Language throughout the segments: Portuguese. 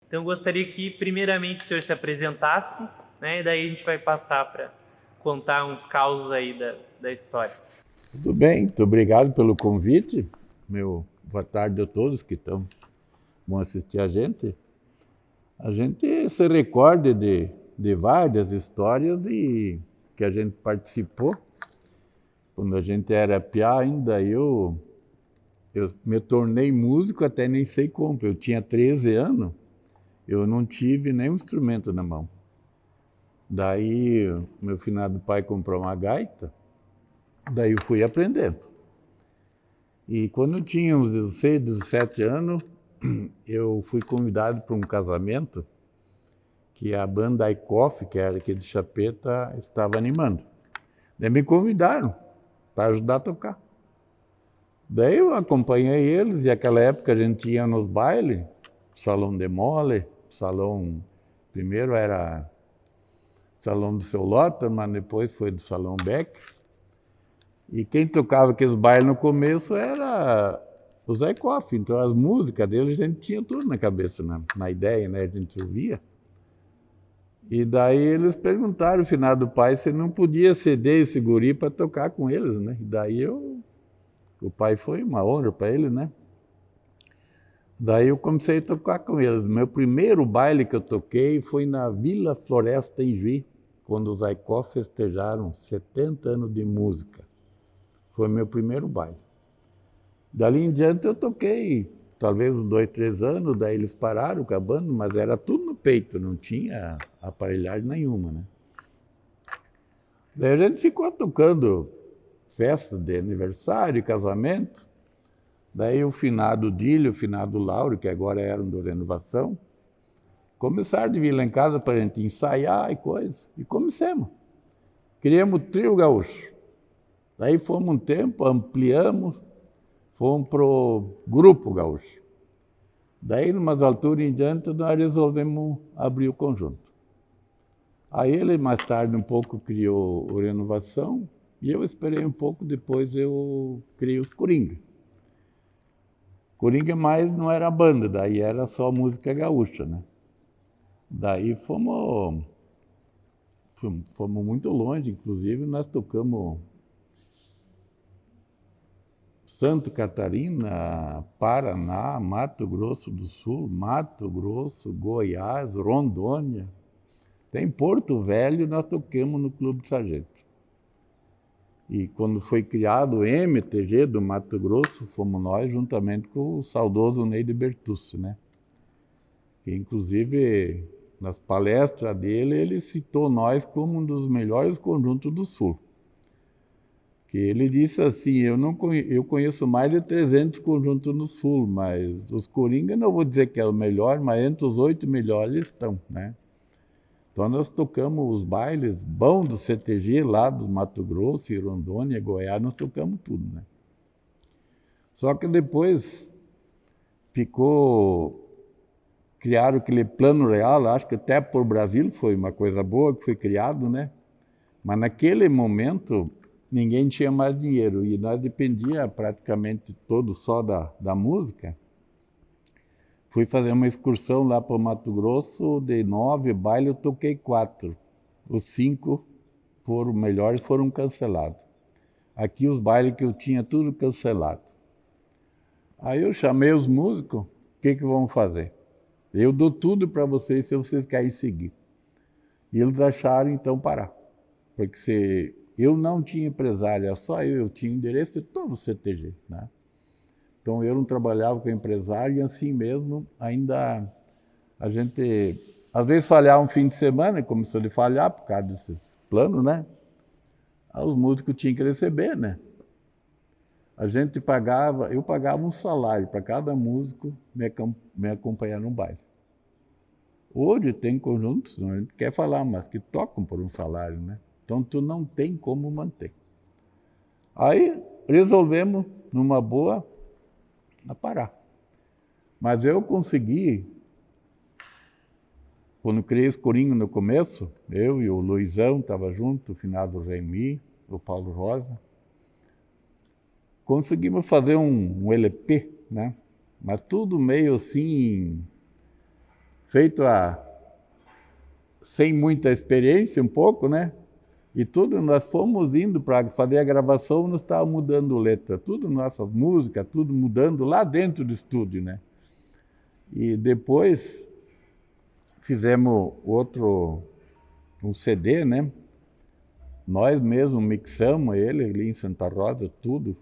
Então, eu gostaria que, primeiramente, o senhor se apresentasse, né? E daí a gente vai passar para contar uns causos aí da história. Tudo bem, muito obrigado pelo convite. Boa tarde a todos que vão assistir a gente. A gente se recorda de várias histórias e que a gente participou. Quando a gente era piá ainda, eu me tornei músico até nem sei como. Eu tinha 13 anos, eu não tive nenhum instrumento na mão. Daí, meu finado pai comprou uma gaita, daí eu fui aprendendo. E quando eu tinha uns 16, 17 anos, eu fui convidado para um casamento que a banda Aikoff, que era aqui de Chapeta, estava animando. Daí me convidaram para ajudar a tocar. Daí eu acompanhei eles, e naquela época a gente ia nos bailes, Salão de Mole, primeiro era Salão do Seu Lota, mas depois foi do Salão Beck. E quem tocava aqueles bailes no começo era o Zé Koff. Então as músicas dele a gente tinha tudo na cabeça, na ideia, né? A gente ouvia. E daí eles perguntaram, o finado pai, se não podia ceder esse guri para tocar com eles, né? E daí o pai foi uma honra para ele, né? Daí eu comecei a tocar com eles. Meu primeiro baile que eu toquei foi na Vila Floresta, em Juí, quando os Zé Koff festejaram 70 anos de música. Foi meu primeiro baile. Dali em diante eu toquei, talvez uns 2, 3 anos, daí eles pararam acabando, mas era tudo no peito, não tinha aparelhagem nenhuma, né? Daí a gente ficou tocando festa de aniversário, casamento. Daí o finado Dílio, o finado Lauro, que agora eram do Renovação, começaram a vir lá em casa para a gente ensaiar e coisa. E começamos. Criamos o Trio Gaúcho. Daí fomos um tempo, ampliamos, fomos para o Grupo Gaúcho. Daí, numas alturas em diante, nós resolvemos abrir o conjunto. Aí ele, mais tarde, um pouco, criou o Renovação, e eu esperei um pouco, depois eu criei os Coringa. Coringa mais não era banda, daí era só música gaúcha, né? Daí fomos muito longe, inclusive nós tocamos Santa Catarina, Paraná, Mato Grosso do Sul, Mato Grosso, Goiás, Rondônia. Até em Porto Velho nós tocamos no Clube de Sargento. E quando foi criado o MTG do Mato Grosso, fomos nós, juntamente com o saudoso Neide Bertucci, né? Que, inclusive, nas palestras dele, ele citou nós como um dos melhores conjuntos do Sul. Que ele disse assim, eu conheço mais de 300 conjuntos no Sul, mas os Coringa, não vou dizer que é o melhor, mas entre os 8 melhores estão, né? Então nós tocamos os bailes bons do CTG, lá do Mato Grosso, Rondônia, Goiás, nós tocamos tudo, né? Só que depois criaram aquele Plano Real, acho que até por Brasil foi uma coisa boa que foi criado, né? Mas naquele momento ninguém tinha mais dinheiro e nós dependia praticamente todo só da música. Fui fazer uma excursão lá para o Mato Grosso, de 9 bailes eu toquei 4. Os 5 melhores foram cancelados. Aqui os bailes que eu tinha tudo cancelado. Aí eu chamei os músicos, o que vamos fazer? Eu dou tudo para vocês se vocês querem seguir. E eles acharam então parar. Porque se eu não tinha empresário, era só eu tinha endereço de todo o CTG, né? Então eu não trabalhava com empresário e assim mesmo ainda a gente às vezes falhava um fim de semana, começou a falhar por causa desses planos, né? Aí os músicos tinham que receber, né? Eu pagava um salário para cada músico me acompanhar no baile. Hoje tem conjuntos, a gente quer falar, mas que tocam por um salário, né? Então tu não tem como manter. Aí resolvemos, numa boa, a parar. Mas eu consegui, quando criei esse corinho no começo, eu e o Luizão estava junto, o finado Remy, o Paulo Rosa, conseguimos fazer um LP, né? Mas tudo meio assim, feito sem muita experiência, um pouco, né? E tudo, nós fomos indo para fazer a gravação, nós estávamos mudando letra, tudo nossa música, tudo mudando lá dentro do estúdio, né? E depois fizemos um CD, né? Nós mesmos mixamos ele ali em Santa Rosa, tudo.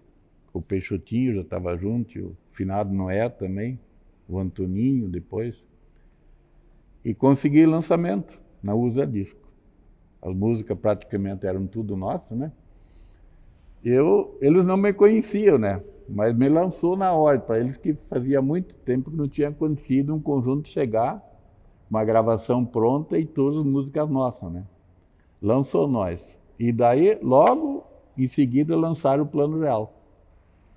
O Peixotinho já estava junto, e o finado Noé também, o Antoninho depois. E consegui lançamento na USA Disco. As músicas praticamente eram tudo nosso, né? Eles não me conheciam, né? Mas me lançou na hora, para eles que fazia muito tempo que não tinha acontecido um conjunto chegar, uma gravação pronta e todas as músicas nossas, né? Lançou nós. E daí, logo em seguida, lançaram o Plano Real.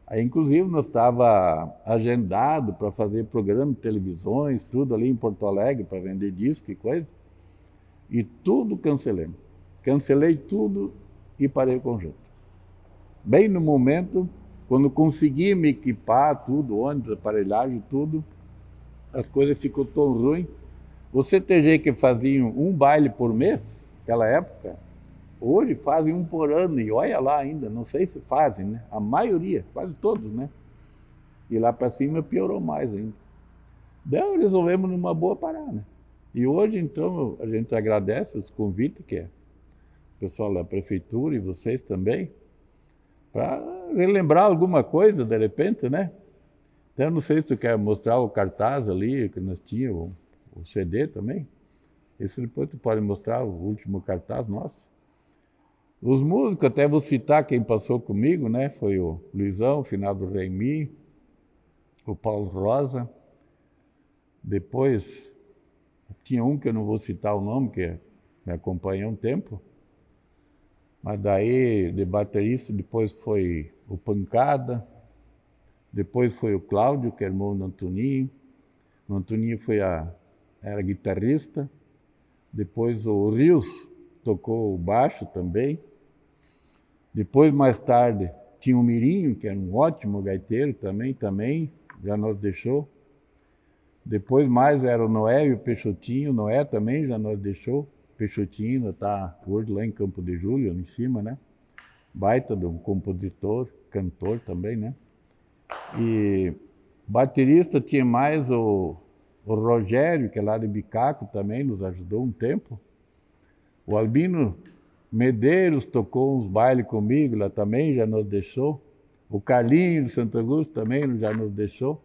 Aí, inclusive, nós estava agendado para fazer programa de televisões, tudo ali em Porto Alegre, para vender disco e coisa. E tudo cancelemos. Cancelei tudo e parei o conjunto. Bem no momento, quando consegui me equipar, tudo, ônibus, aparelhagem, tudo, as coisas ficou tão ruim. O CTG que faziam um baile por mês, naquela época, hoje fazem um por ano, e olha lá ainda, não sei se fazem, né? A maioria, quase todos, né? E lá para cima piorou mais ainda. Daí resolvemos numa boa parar, né? E hoje, então, a gente agradece os convites, que é o pessoal da prefeitura e vocês também, para relembrar alguma coisa, de repente, né? Então, não sei se tu quer mostrar o cartaz ali, que nós tínhamos, o CD também. Esse depois tu pode mostrar o último cartaz nosso. Os músicos, até vou citar quem passou comigo, né? Foi o Luizão, o finado Remy, o Paulo Rosa. Depois, tinha um que eu não vou citar o nome, que me acompanhou um tempo. Mas daí, de baterista, depois foi o Pancada. Depois foi o Cláudio, que é irmão do Antoninho. O Antoninho era guitarrista. Depois o Rios tocou o baixo também. Depois, mais tarde, tinha o Mirinho, que era um ótimo gaiteiro também já nos deixou. Depois mais era o Noé e o Peixotinho, o Noé também já nos deixou. O Peixotinho está hoje lá em Campo de Júlio, em cima, né? Baita de um compositor, cantor também, né? E baterista tinha mais o Rogério, que é lá de Bicaco também, nos ajudou um tempo. O Albino Medeiros tocou uns bailes comigo lá também, já nos deixou. O Carlinho de Santo Augusto também já nos deixou.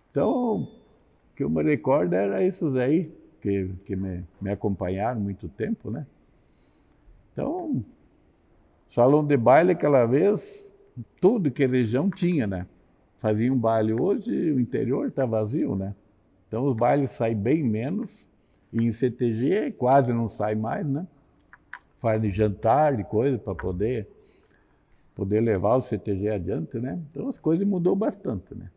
Então, o que eu me recordo era esses aí, que me acompanharam muito tempo, né? Então, salão de baile aquela vez, tudo que a região tinha, né? Fazia um baile. Hoje o interior está vazio, né? Então os bailes saem bem menos, e em CTG quase não sai mais, né? Faz de jantar, de coisa, para poder levar o CTG adiante, né? Então as coisas mudou bastante, né?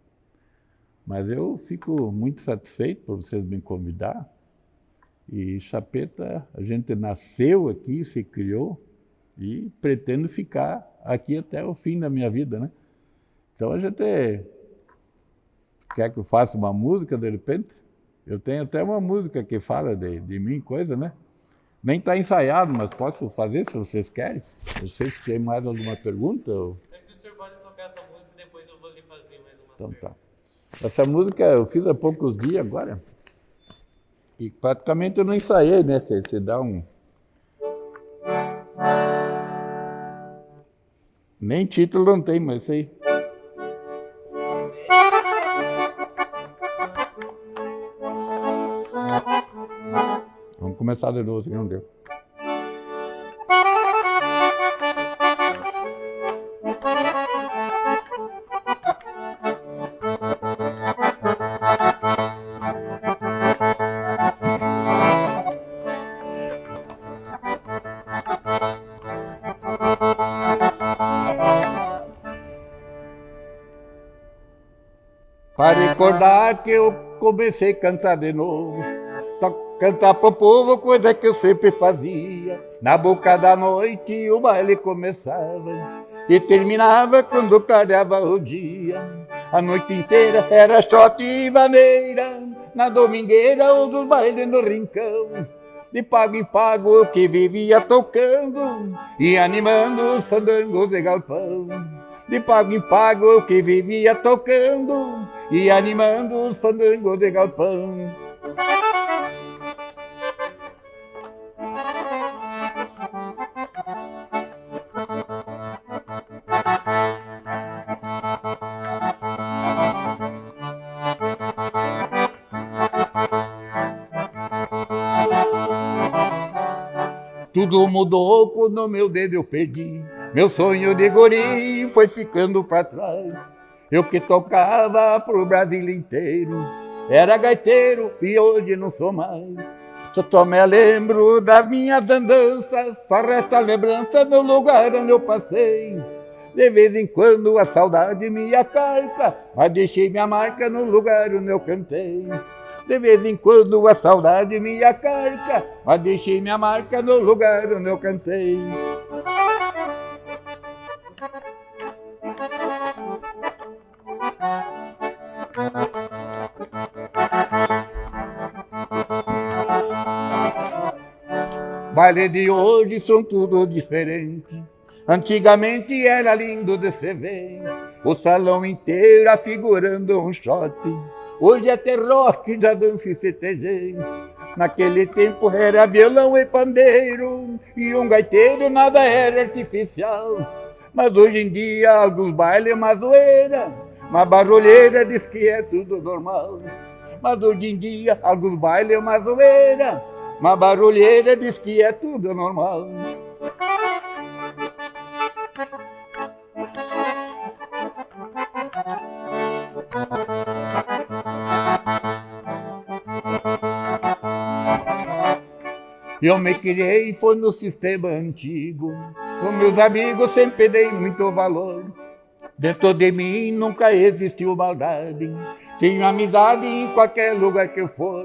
Mas eu fico muito satisfeito por vocês me convidar. E Chapeta, a gente nasceu aqui, se criou, e pretendo ficar aqui até o fim da minha vida, né? Então a gente quer que eu faça uma música, de repente? Eu tenho até uma música que fala de mim, coisa, né? Nem está ensaiado, mas posso fazer se vocês querem. Vocês têm mais alguma pergunta? Acho que o senhor pode tocar essa música e depois eu vou lhe fazer mais uma Então pergunta. tá. Essa música eu fiz há poucos dias agora. E praticamente eu não ensaiei, né? Você dá um... Nem título não tem, mas isso aí. Vamos começar de novo, se não deu. para recordar que eu comecei a cantar de novo. Cantar pro povo, coisa que eu sempre fazia. Na boca da noite o baile começava e terminava quando clareava o dia. A noite inteira era shot e vaneira, na domingueira ou dos bailes no rincão. De pago em pago eu que vivia tocando e animando os fandangos de galpão. De pago em pago eu que vivia tocando e animando os fandangos de galpão. Tudo mudou quando meu dedo eu perdi. Meu sonho de guri foi ficando pra trás. Eu que tocava pro Brasil inteiro, era gaiteiro e hoje não sou mais. Só me lembro das minhas andanças, só resta lembrança do lugar onde eu passei. De vez em quando a saudade me acarca, mas deixei minha marca no lugar onde eu cantei. De vez em quando a saudade me acarca, mas deixei minha marca no lugar onde eu cantei. Baile de hoje são tudo diferente. Antigamente era lindo de se ver, o salão inteiro afigurando um shot. Hoje é até rock, já dança e CTG. Naquele tempo era violão e pandeiro, e um gaiteiro nada era artificial. Mas hoje em dia alguns bailes é uma zoeira, uma barulheira diz que é tudo normal. Mas hoje em dia alguns bailes é uma zoeira, uma barulheira diz que é tudo normal. Eu me criei, foi no sistema antigo, com meus amigos sempre dei muito valor. Dentro de mim nunca existiu maldade, tenho amizade em qualquer lugar que eu for.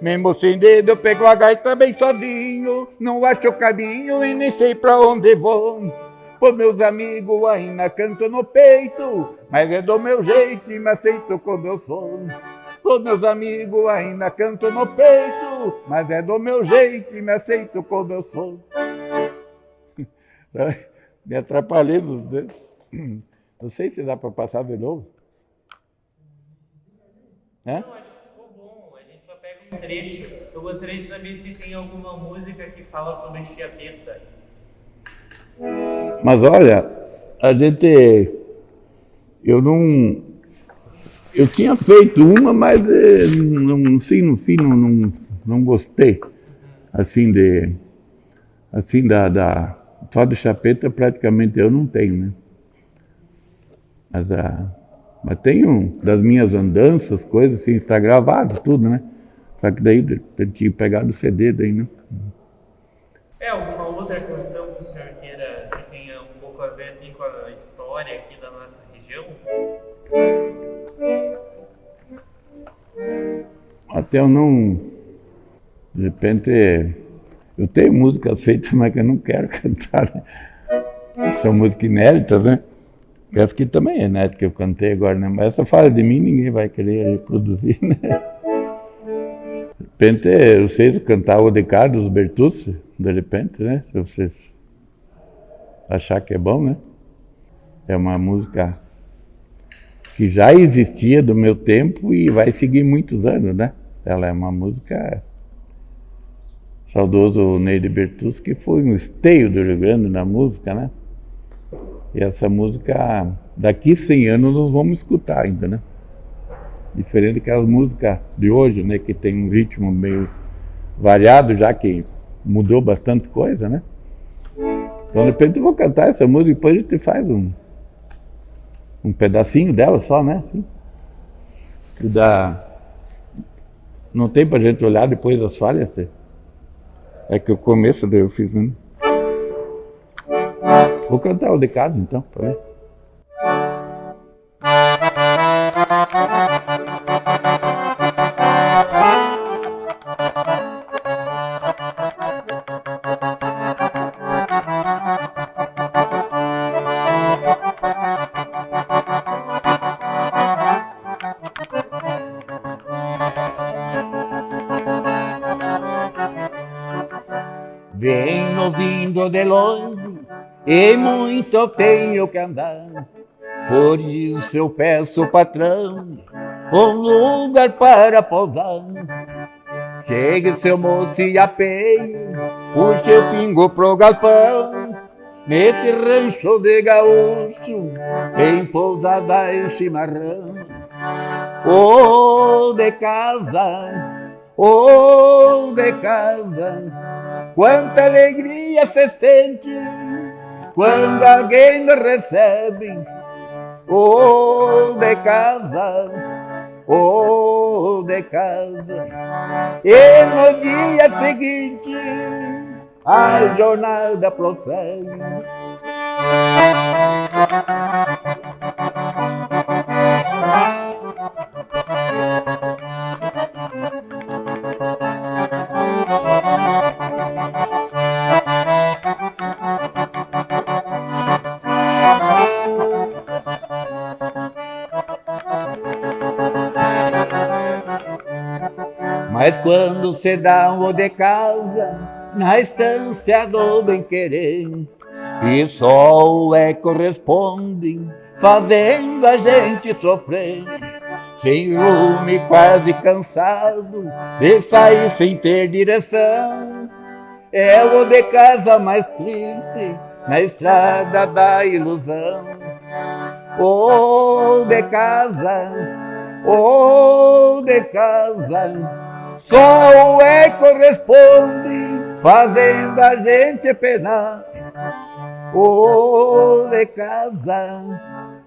Mesmo sem dedo eu pego a gaita bem sozinho, não acho o caminho e nem sei pra onde vou. Pô, meus amigos ainda canto no peito, mas é do meu jeito e me aceito como eu sou. Pô, meus amigos ainda canto no peito, mas é do meu jeito e me aceito como eu sou. Me atrapalhei nos dedos. Não sei se dá para passar de novo. Não, acho que ficou bom. A gente só pega um trecho. Eu gostaria de saber se tem alguma música que fala sobre chiapeta. Mas olha, a gente... Eu tinha feito uma, mas no fim não gostei. Assim, só de chapeta praticamente eu não tenho, né? Mas tenho das minhas andanças, coisas assim, está gravado tudo, né? Só que daí eu tinha pegado o CD daí, né? Alguma outra canção que o senhor queira que tenha um pouco a ver assim com a história aqui da nossa região? Até eu não... De repente... Eu tenho músicas feitas, mas que eu não quero cantar, né? São músicas inéditas, né? Essa aqui também é inédita, que eu cantei agora, né? Mas essa fala de mim, ninguém vai querer reproduzir, né? De repente, vocês cantaram o de Carlos Bertucci, de repente, né? Se vocês achar que é bom, né? É uma música que já existia do meu tempo e vai seguir muitos anos, né? Ela é uma música... Saudoso Neide Bertucci, que foi um esteio do Rio Grande na música, né? E essa música, daqui 100 anos nós vamos escutar ainda, né? Diferente daquelas músicas de hoje, né? Que tem um ritmo meio variado, já que mudou bastante coisa, né? Então, de repente eu vou cantar essa música e depois a gente faz um pedacinho dela só, né? Assim. Não tem pra gente olhar depois as falhas, né? É que o começo daí eu fiz, né? Vou cantar o de casa então, pra ver. estou vindo de longe e muito tenho que andar. Por isso eu peço, patrão, um lugar para pousar. Chegue, seu moço, e apeie, puxe o pingo pro galpão. Nesse rancho de gaúcho tem pousada e chimarrão. Ô de casa, ô de casa, quanta alegria se sente quando alguém me recebe. Ô de casa, ô de casa. E no dia seguinte a jornada prossegue. Mas quando se dá um de casa na estância do bem-querer, e só o eco responde, fazendo a gente sofrer, sem rumo e quase cansado de sair sem ter direção. É o de casa mais triste na estrada da ilusão. Ô de casa, ô de casa, só o eco responde, fazendo a gente penar. Ô de casa,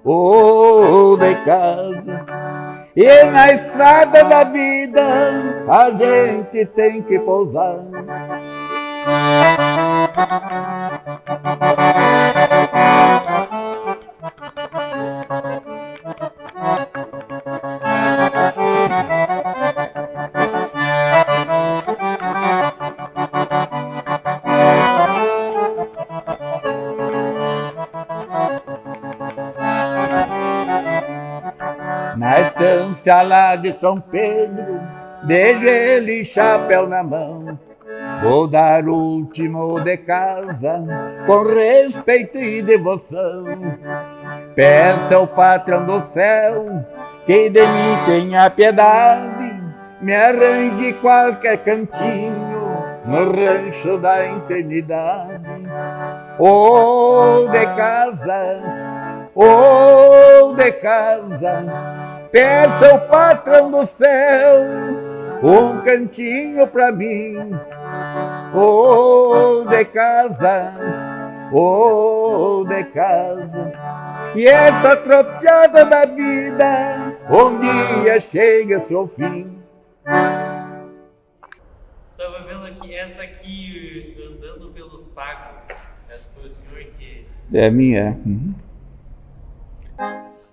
ô de casa. E na estrada da vida a gente tem que pousar. Na estância lá de São Pedro, de joelho e chapéu na mão, vou dar o último de casa, com respeito e devoção. Peço ao patrão do céu, que de mim tenha piedade, me arranje qualquer cantinho, no rancho da eternidade. Ô de casa, ô de casa, peço ao patrão do céu, um cantinho pra mim. Ô de casa, ô de casa. E essa troteada da vida um dia chega ao seu fim. Estava vendo aqui, essa aqui, Andando pelos Pagos, essa foi o senhor que... É minha.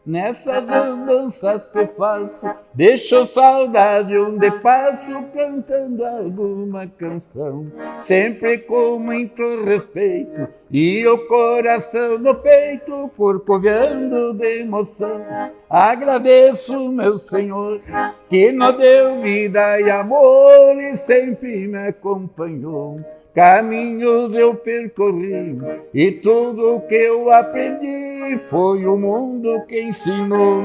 Nessas andanças que faço, deixo saudade onde passo, cantando alguma canção, sempre com muito respeito, e o coração no peito, corcoveando de emoção. Agradeço, meu Senhor, que nos deu vida e amor, e sempre me acompanhou. Caminhos eu percorri, e tudo o que eu aprendi foi o mundo que ensinou.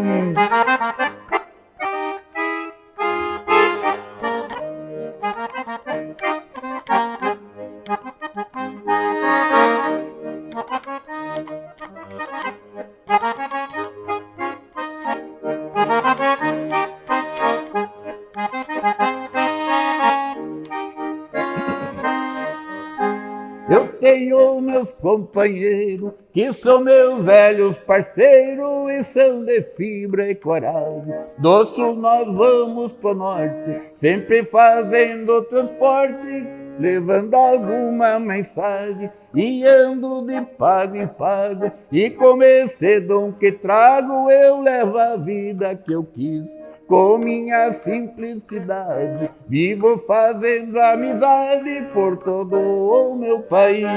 Eu tenho meus companheiros, que são meus velhos parceiros, e são de fibra e coragem. Do sul nós vamos pro norte, sempre fazendo transporte, levando alguma mensagem, e ando de pago em pago, e com esse dom que trago eu levo a vida que eu quis. Com minha simplicidade, vivo fazendo amizade por todo o meu país.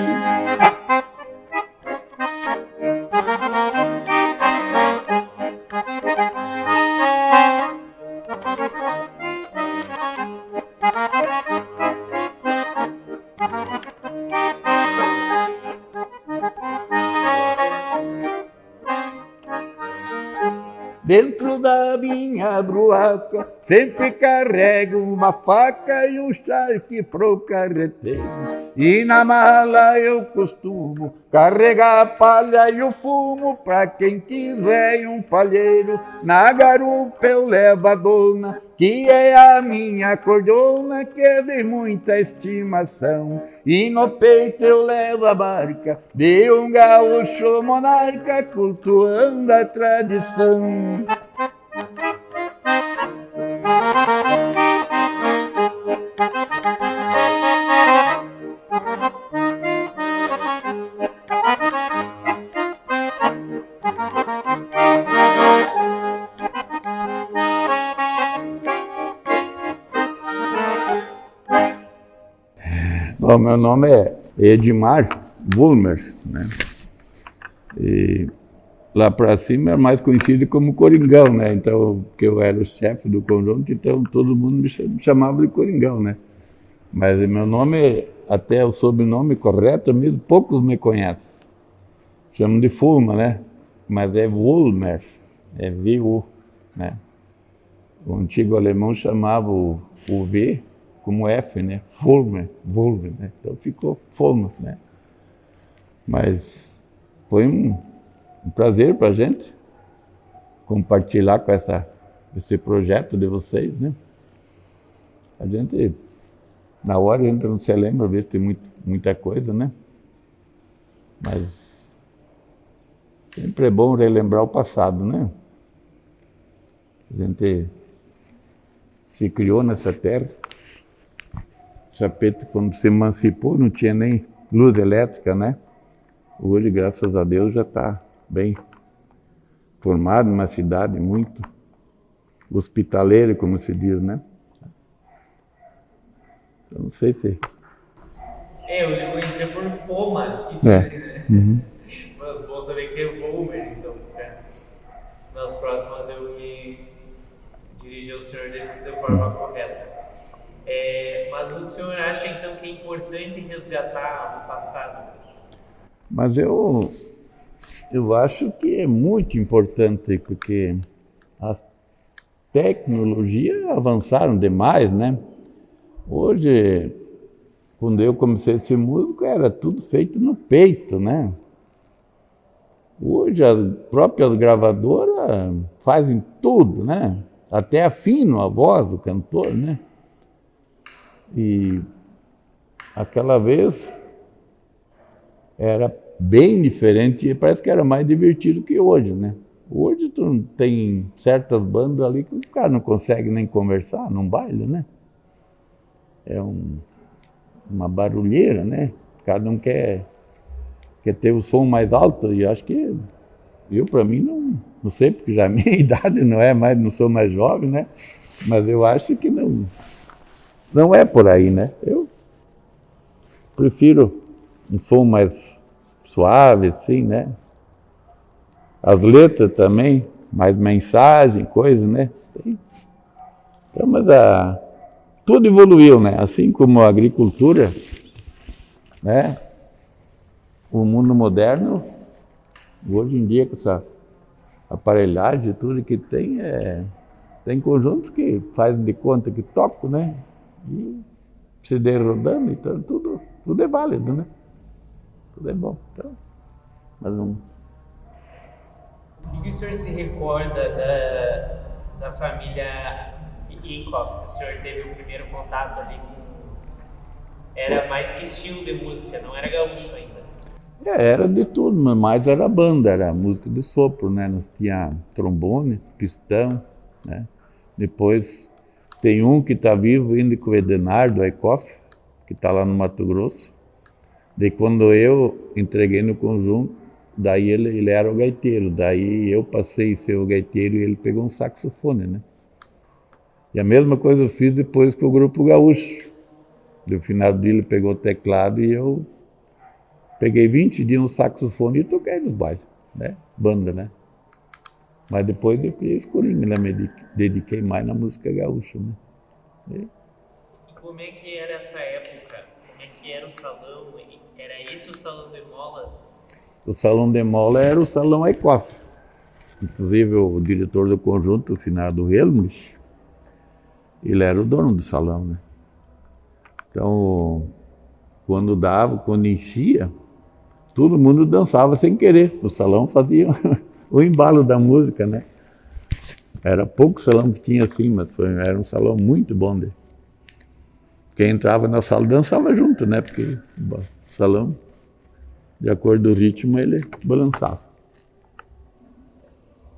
dentro da minha bruaca, sempre carrego uma faca e um charque pro carreteiro. E na mala eu costumo carregar a palha e o fumo pra quem quiser um palheiro. Na garupa eu levo a dona, que é a minha cordona, que é de muita estimação. E no peito eu levo a barca de um gaúcho monarca, cultuando a tradição. Bom, meu nome é Edmar Bulmer, né? E lá para cima é mais conhecido como Coringão, né? Então, porque eu era o chefe do conjunto, então todo mundo me chamava de Coringão, né? Mas meu nome, até o sobrenome correto mesmo, poucos me conhecem. Chamam de Fulma, né? Mas é Wulmer, é V-U, né? O antigo alemão chamava o V como F, né? Fulmer, né? Então ficou Fulmer, né? Mas foi um prazer para a gente compartilhar com esse projeto de vocês, né? A gente, na hora, a gente não se lembra, às vezes tem muita coisa, né? Mas sempre é bom relembrar o passado, né? A gente se criou nessa terra. Chapeta, quando se emancipou, não tinha nem luz elétrica, né? Hoje, graças a Deus, já está bem formado, uma cidade muito hospitaleira, como se diz, né? Eu não sei se... Eu lhe conhecia por Foma, que né? Uhum. Mas bom saber que é Volmer, então, né? Nas próximas eu me dirigi ao senhor de forma correta. Mas o senhor acha, então, que é importante resgatar o passado? Mas eu acho que é muito importante, porque as tecnologias avançaram demais, né? Hoje, quando eu comecei a ser músico, era tudo feito no peito, né? Hoje, as próprias gravadoras fazem tudo, né? Até afinam a voz do cantor, né? E aquela vez era bem diferente e parece que era mais divertido que hoje, né? Hoje tu tem certas bandas ali que o cara não consegue nem conversar num baile, né? É uma barulheira, né? Cada um quer ter o som mais alto e acho que eu, para mim, não sei, porque já a minha idade não sou mais jovem, né? Mas eu acho que não é por aí, né? Eu prefiro um som mais suave, assim, né? As letras também, mais mensagem, coisa, né? Então, mas tudo evoluiu, né? Assim como a agricultura, né? O mundo moderno, hoje em dia, com essa aparelhagem, tudo que tem conjuntos que fazem de conta que tocam, né? E se der rodando, então tudo é válido, né? Tudo é bom. Então, mas não... O que o senhor se recorda da família Eikhoff, que o senhor teve o primeiro contato ali com... Era mais que estilo de música, não era gaúcho ainda? Era de tudo, mas mais era banda, era música de sopro, né? Nós tinha trombone, pistão, né? Depois tem um que está vivo ainda com o Edenardo Eikhoff, que está lá no Mato Grosso. Daí quando eu entreguei no conjunto, daí ele era o gaiteiro, daí eu passei a ser o gaiteiro e ele pegou um saxofone, né? E a mesma coisa eu fiz depois com o Grupo Gaúcho. No final dele ele pegou o teclado e eu peguei 20 dias no saxofone e toquei nos bailes, né? Banda, né? Mas depois eu criei os coringas, né? Me dediquei mais na música gaúcha, né? E como é que era essa época? Como é que era o salão? Era esse o salão de molas? O salão de mola era o salão Eikhoff. Inclusive o diretor do conjunto, o finado Helmut, ele era o dono do salão, né? Então, quando dava, quando enchia, todo mundo dançava sem querer. O salão fazia o embalo da música, né? Era pouco salão que tinha assim, mas era um salão muito bom dele. Quem entrava na sala dançava junto, né? Porque o salão, de acordo com o ritmo, ele balançava.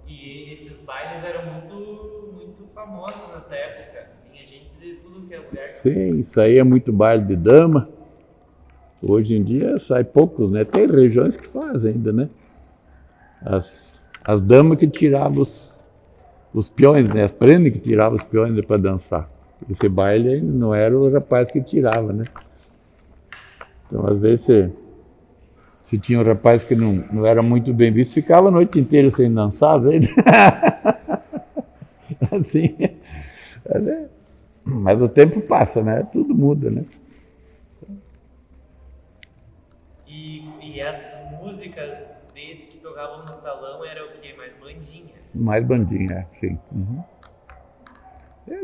E esses bailes eram muito famosos nessa época. Tinha gente de tudo que é lugar. Sim, saía muito baile de dama. Hoje em dia sai poucos, né? Tem regiões que fazem ainda, né? As damas que tiravam os peões, né? As prendas que tiravam os peões para dançar. Esse baile não era o rapaz que tirava, né? Então, às vezes, se tinha um rapaz que não era muito bem visto, ficava a noite inteira sem dançar, velho. Assim. Mas o tempo passa, né? Tudo muda, né? E as músicas desses que tocavam no salão era o quê? Mais bandinha? Mais bandinha, sim. Uhum.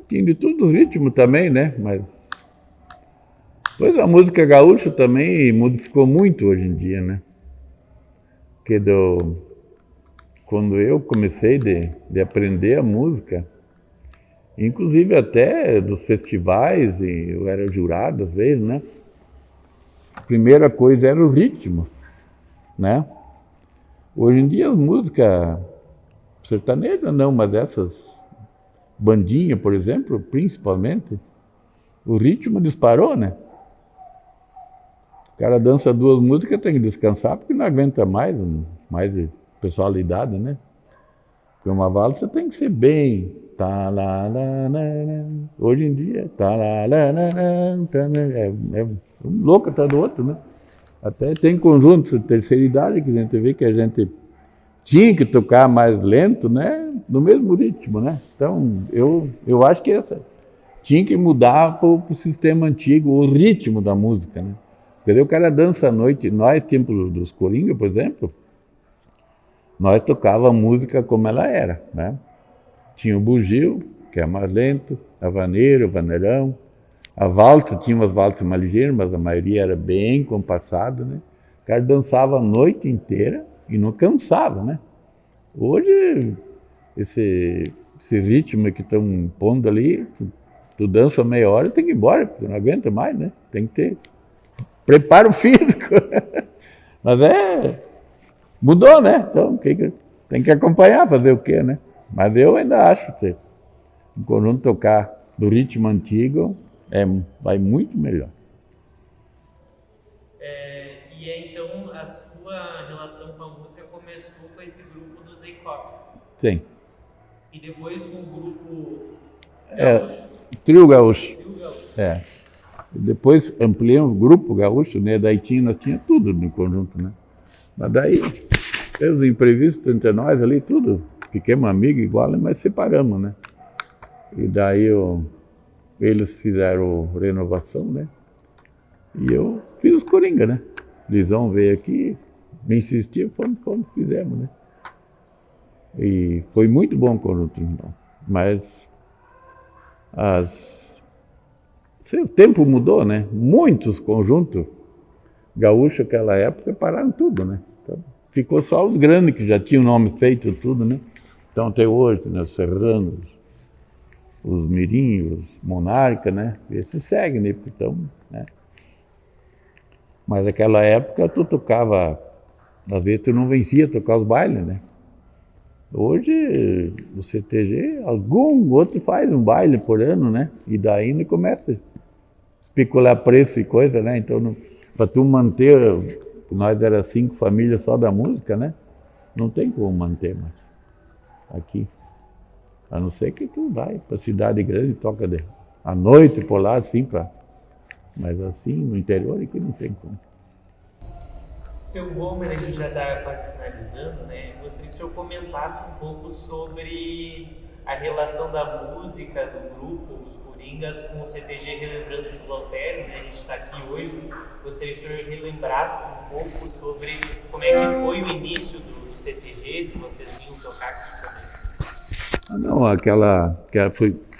Tinha de tudo o ritmo também, né? Mas pois a música gaúcha também modificou muito hoje em dia, né? Porque quando eu comecei de aprender a música, inclusive até dos festivais, e eu era jurado às vezes, né? A primeira coisa era o ritmo, né? Hoje em dia as músicas sertanejas não, mas essas bandinhas, por exemplo, principalmente, o ritmo disparou, né? O cara dança duas músicas, tem que descansar porque não aguenta mais de personalidade, né? Porque uma valsa tem que ser bem. Tá lá, lá, lá, lá. Hoje em dia, tá lá, lá, lá, lá, tá, é um louco atrás do outro, né? Até tem conjuntos de terceira idade que a gente vê que a gente tinha que tocar mais lento, né? No mesmo ritmo, né? Então, eu acho que tinha que mudar para o sistema antigo, o ritmo da música, né? Porque o cara dança à noite, nós, Templo dos Coringa, por exemplo, nós tocava a música como ela era, né? Tinha o bugio, que é mais lento, a vaneira, o vaneirão, a valsa, tinha umas valsas mais ligeiras, mas a maioria era bem compassada, né? O cara dançava a noite inteira e não cansava, né? Hoje, esse ritmo que estão impondo ali, tu dança meia hora e tem que ir embora, porque tu não aguenta mais, né? Tem que ter preparo físico. Mas mudou, né? Então tem que acompanhar, fazer o quê, né? Mas eu ainda acho que o conjunto tocar do ritmo antigo vai muito melhor. E aí, então, a sua relação com a música começou com esse grupo do Zeikoff. Sim. E depois com o grupo Gaúcho? Trio Gaúcho. É. Depois ampliamos o grupo gaúcho, né? Daí nós tinha tudo no conjunto, né? Mas daí, os imprevistos entre nós ali, tudo, fiquemos amigos igual, mas separamos, né? E daí eles fizeram renovação, né? E eu fiz os Coringa, né? Lisão veio aqui, me insistiu, fomos, fizemos, né? E foi muito bom o conjunto, então. Mas o tempo mudou, né? Muitos conjuntos gaúchos naquela época pararam tudo, né? Então, ficou só os grandes que já tinham nome feito tudo, né? Então até hoje, né? Os Serranos, os Mirim, os Monarca, né? Esses seguem, né? Então, né? Mas naquela época tu tocava, às vezes tu não vencia tocar os bailes, né? Hoje o CTG, algum outro faz um baile por ano, né? E daí não começa a especular preço e coisa, né? Então, para tu manter, nós era 5 famílias só da música, né? Não tem como manter mais aqui. A não ser que tu vai para cidade grande e toca à noite por lá, assim, mas assim, no interior aqui não tem como. Seu Homer, a gente já está quase finalizando, né? Eu gostaria que o senhor comentasse um pouco sobre a relação da música, do grupo, os Coringas, com o CTG Relembrando o Júlio Altério, né? A gente está aqui hoje. Gostaria que o senhor relembrasse um pouco sobre como é que foi o início do CTG, se vocês vinham tocar aqui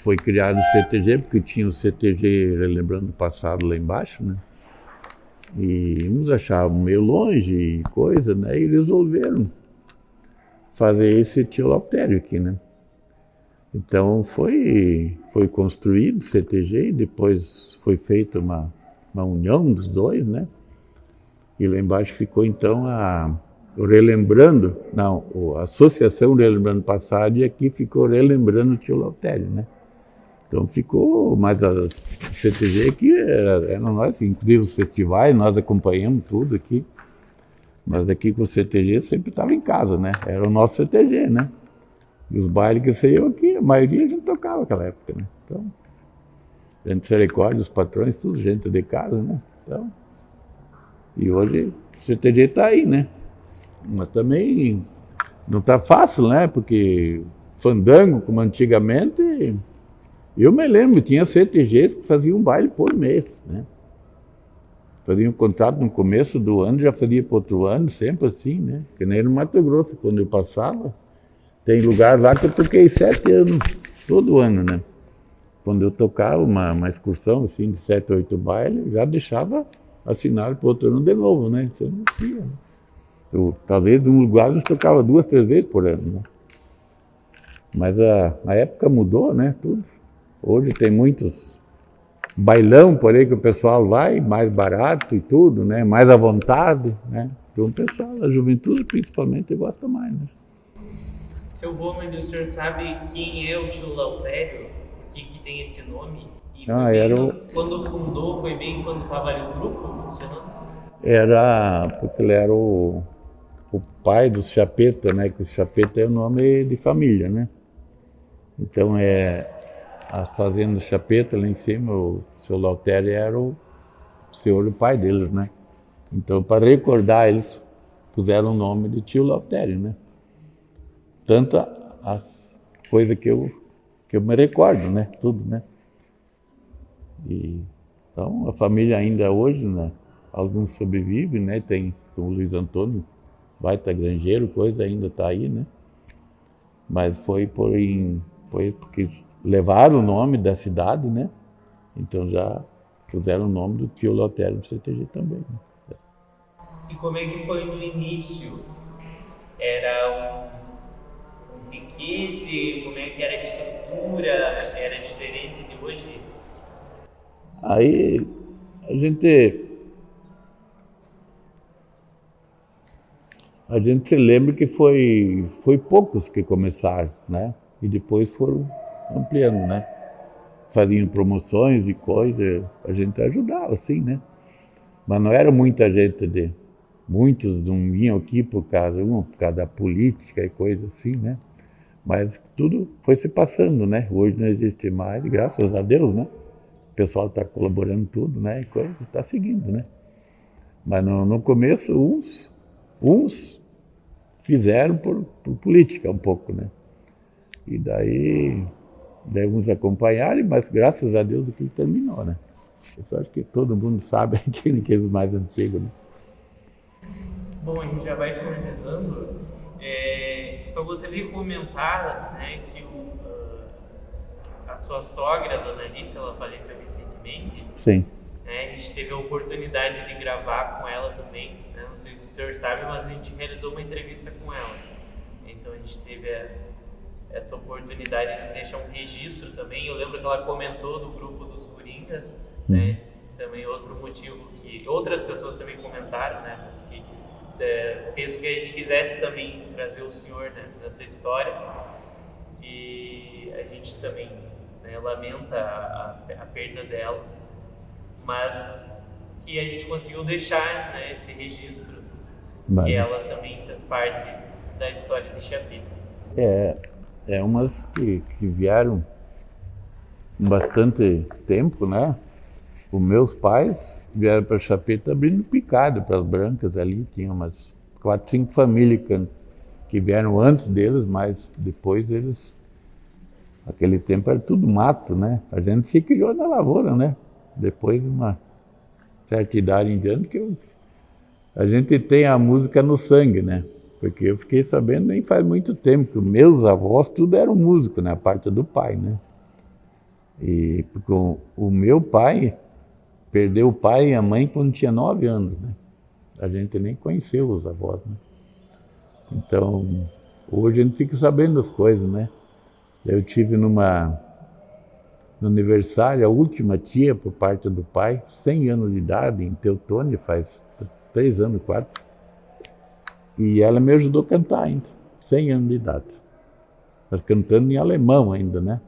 foi criado o CTG, porque tinha o CTG, lembrando o passado lá embaixo, né? E uns achavam meio longe e coisa, né? E resolveram fazer esse tio Lautério aqui, né? Então foi construído o CTG e depois foi feita uma união dos dois, né? E lá embaixo ficou então a Associação Relembrando Passado, e aqui ficou Relembrando o tio Lautério, né? Então ficou, mas a CTG aqui era nós, inclusive os festivais, nós acompanhamos tudo aqui. Mas aqui com o CTG sempre estava em casa, né? Era o nosso CTG, né? E os bailes que saiu aqui, a maioria a gente tocava naquela época, né? Então, a gente se recorda, os patrões, tudo, gente de casa, né? Então, e hoje o CTG está aí, né? Mas também não está fácil, né? Porque fandango, como antigamente, eu me lembro, tinha CTGs que faziam um baile por mês, né? Fazia um contrato no começo do ano, já fazia para outro ano, sempre assim, né? Que nem no Mato Grosso, quando eu passava. Tem lugar lá que eu toquei 7 anos, todo ano, né? Quando eu tocava uma excursão, assim, de 7, 8 bailes, já deixava assinado para outro ano de novo, né? Isso não tinha, né? Talvez um lugar eles tocava 2, 3 vezes por ano, né? Mas a época mudou, né? Tudo. Hoje tem muitos bailão por aí que o pessoal vai, mais barato e tudo, né? Mais à vontade, né? Então o pessoal, a juventude principalmente, gosta mais, né? Seu Romulo, o senhor sabe quem é o tio Lautério? Por que tem esse nome? E quando fundou, foi bem quando estava ali o grupo funcionando? Porque ele era o pai do Chapeta, né? Que o Chapeta é o nome de família, né? Então a fazenda Chapeta lá em cima, o seu Lautério era o senhor e o pai deles, né? Então, para recordar, eles puseram o nome de tio Lautério, né? Tanto as coisas que eu me recordo, né? Tudo, né? E, então, a família ainda hoje, né? Alguns sobrevivem, né? Tem o Luiz Antônio, baita granjeiro, coisa ainda está aí, né? Mas foi porque levaram o nome da cidade, né? Então já puseram o nome do tio Lautério no CTG também, né? E como é que foi no início? Era um piquete? Como é que era a estrutura? Era diferente de hoje? Aí a gente se lembra que foi poucos que começaram, né? E depois foram ampliando, né? Faziam promoções e coisas, a gente ajudava, assim, né? Mas não era muita gente, muitos não vinham aqui por causa da política e coisa assim, né? Mas tudo foi se passando, né? Hoje não existe mais, graças a Deus, né? O pessoal está colaborando tudo, né? E coisa está seguindo, né? Mas no começo, uns fizeram por política um pouco, né? E daí uns acompanharem, mas graças a Deus aquilo terminou, né? Eu só acho que todo mundo sabe aqueles mais antigos, né? Bom, a gente já vai finalizando. Só gostaria de comentar, né, que a sua sogra, a dona Alice, ela faleceu recentemente. Sim. Né, a gente teve a oportunidade de gravar com ela também. Né, não sei se o senhor sabe, mas a gente realizou uma entrevista com ela. Então a gente teve essa oportunidade de deixar um registro também. Eu lembro que ela comentou do grupo dos Coringas, né? Também outro motivo que outras pessoas também comentaram, né? Mas que fez o que a gente quisesse também trazer o senhor, né, nessa história. E a gente também, né, lamenta a perda dela, mas que a gente conseguiu deixar, né, esse registro, que ela também fez parte da história de Chapeta. Umas que vieram bastante tempo, né? Os meus pais vieram para Chapeta abrindo picado para as brancas ali, tinha umas 4, 5 famílias que vieram antes deles, mas depois eles, aquele tempo era tudo mato, né? A gente se criou na lavoura, né? Depois de uma certa idade em diante, a gente tem a música no sangue, né? Porque eu fiquei sabendo nem faz muito tempo que os meus avós tudo eram músicos, né? A parte do pai, né? E porque o meu pai perdeu o pai e a mãe quando tinha 9 anos, né? A gente nem conheceu os avós, né? Então, hoje a gente fica sabendo das coisas, né? Eu tive no aniversário, a última tia por parte do pai, 100 anos de idade, em Teutônia, faz 3 anos, 4. E ela me ajudou a cantar ainda, 100 anos de idade. Mas cantando em alemão ainda, né?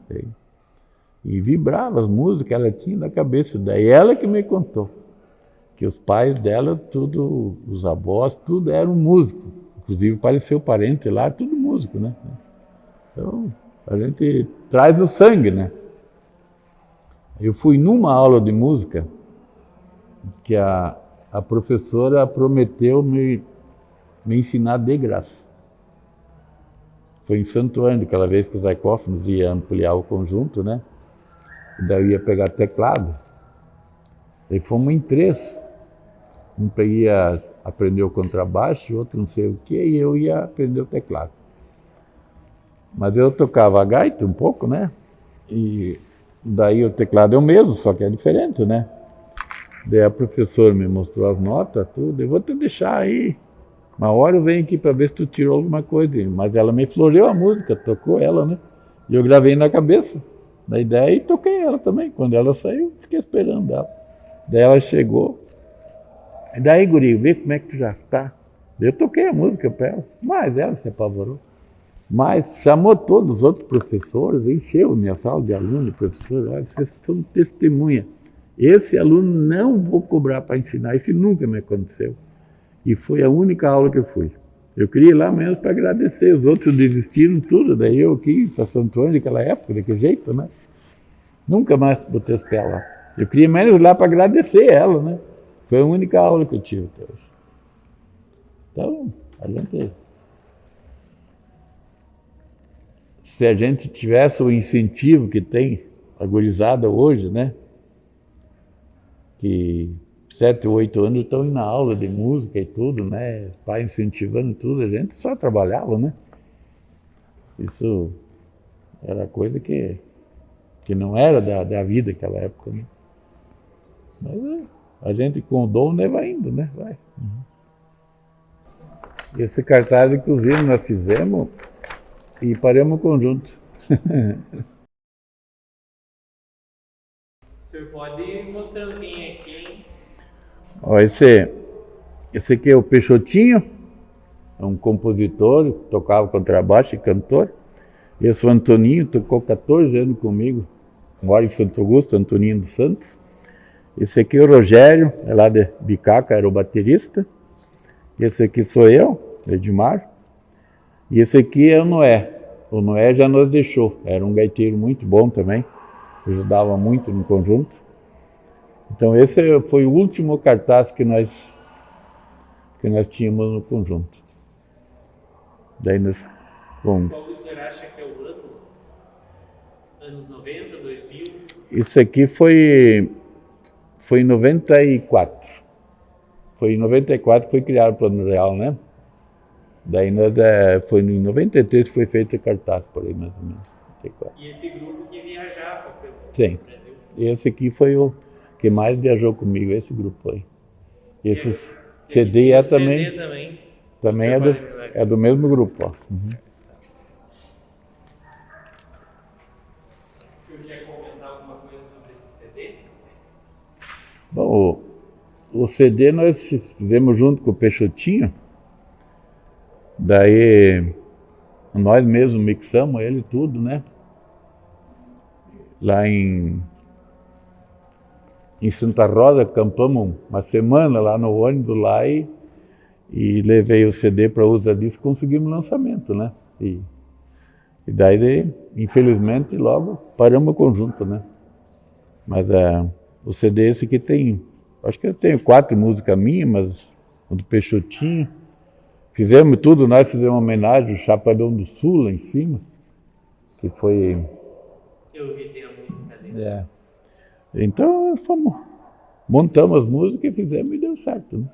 E vibrava as músicas, ela tinha na cabeça. Daí ela que me contou que os pais dela, tudo, os avós, tudo eram músicos. Inclusive apareceu parente lá, tudo músico, né? Então, a gente traz no sangue, né? Eu fui numa aula de música que a professora prometeu me ensinar de graça. Foi em Santo Ângelo, aquela vez que o Zaikoff nos ia ampliar o conjunto, né? E daí eu ia pegar teclado. Daí fomos em 3. Um ia aprender o contrabaixo, outro não sei o quê, e eu ia aprender o teclado. Mas eu tocava a gaita um pouco, né? E daí o teclado é o mesmo, só que é diferente, né? Daí a professora me mostrou as notas, tudo. Eu vou te deixar aí. Uma hora eu venho aqui para ver se tu tirou alguma coisa. Mas ela me floreou a música, tocou ela, né? E eu gravei na cabeça da ideia e toquei ela também. Quando ela saiu, fiquei esperando ela. Daí ela chegou. E daí, guri, vê como é que tu já tá. Eu toquei a música para ela, mas ela se apavorou. Mas chamou todos os outros professores, encheu minha sala de alunos, professores, olha, vocês são testemunha. Esse aluno não vou cobrar para ensinar, isso nunca me aconteceu. E foi a única aula que eu fui. Eu queria ir lá mesmo para agradecer, os outros desistiram tudo, daí eu aqui para Santo Ângelo naquela época, daquele jeito, né? Nunca mais botei os pés lá. Eu queria menos ir lá para agradecer ela, né? Foi a única aula que eu tive até hoje. Então, a gente... Se a gente tivesse o incentivo que tem a gurizada hoje, né? Que 7 ou 8 anos estão indo na aula de música e tudo, né? Pai incentivando tudo, a gente só trabalhava, né? Isso era coisa que não era da vida naquela época, né? Mas a gente com o dom, né, vai indo, né? Vai. Esse cartaz, inclusive, nós fizemos e paramos o conjunto. O senhor pode ir mostrando quem é quem? Ó, esse aqui é o Peixotinho, é um compositor, tocava contrabaixo e cantor. Esse é o Antoninho, tocou 14 anos comigo, mora em Santo Augusto, Antoninho dos Santos. Esse aqui é o Rogério, é lá de Bicaca, era o baterista. Esse aqui sou eu, Edmar. E esse aqui é o Noé. O Noé já nos deixou, era um gaiteiro muito bom também, ajudava muito no conjunto. Então esse foi o último cartaz que nós tínhamos no conjunto. Daí nós... Bom, qual o senhor acha que é o ano? Anos 90, 2000? Isso aqui foi em 94. Foi em 94 que foi criado o Plano Real, né? Daí nós, foi em 93 que foi feito o cartaz, por aí mais ou menos. 94. E esse grupo que viajava pelo Sim. Brasil? Esse aqui foi o que mais viajou comigo, esse grupo aí. Esse CD é também... Também é do mesmo grupo, ó. Uhum. O senhor quer comentar alguma coisa sobre esse CD? Bom, o CD nós fizemos junto com o Peixotinho. Daí nós mesmos mixamos ele tudo, né? Lá em Santa Rosa, acampamos uma semana lá no ônibus lá e levei o CD para Usa Disco, conseguimos lançamento, né? E daí, infelizmente, logo paramos o conjunto, né? Mas o CD esse aqui tem, acho que eu tenho 4 músicas minhas, mas o do Peixotinho. Fizemos tudo, nós fizemos uma homenagem ao Chapadão do Sul lá em cima, que foi... Eu vi, tem a música dele. Então, montamos as músicas e fizemos e deu certo, né?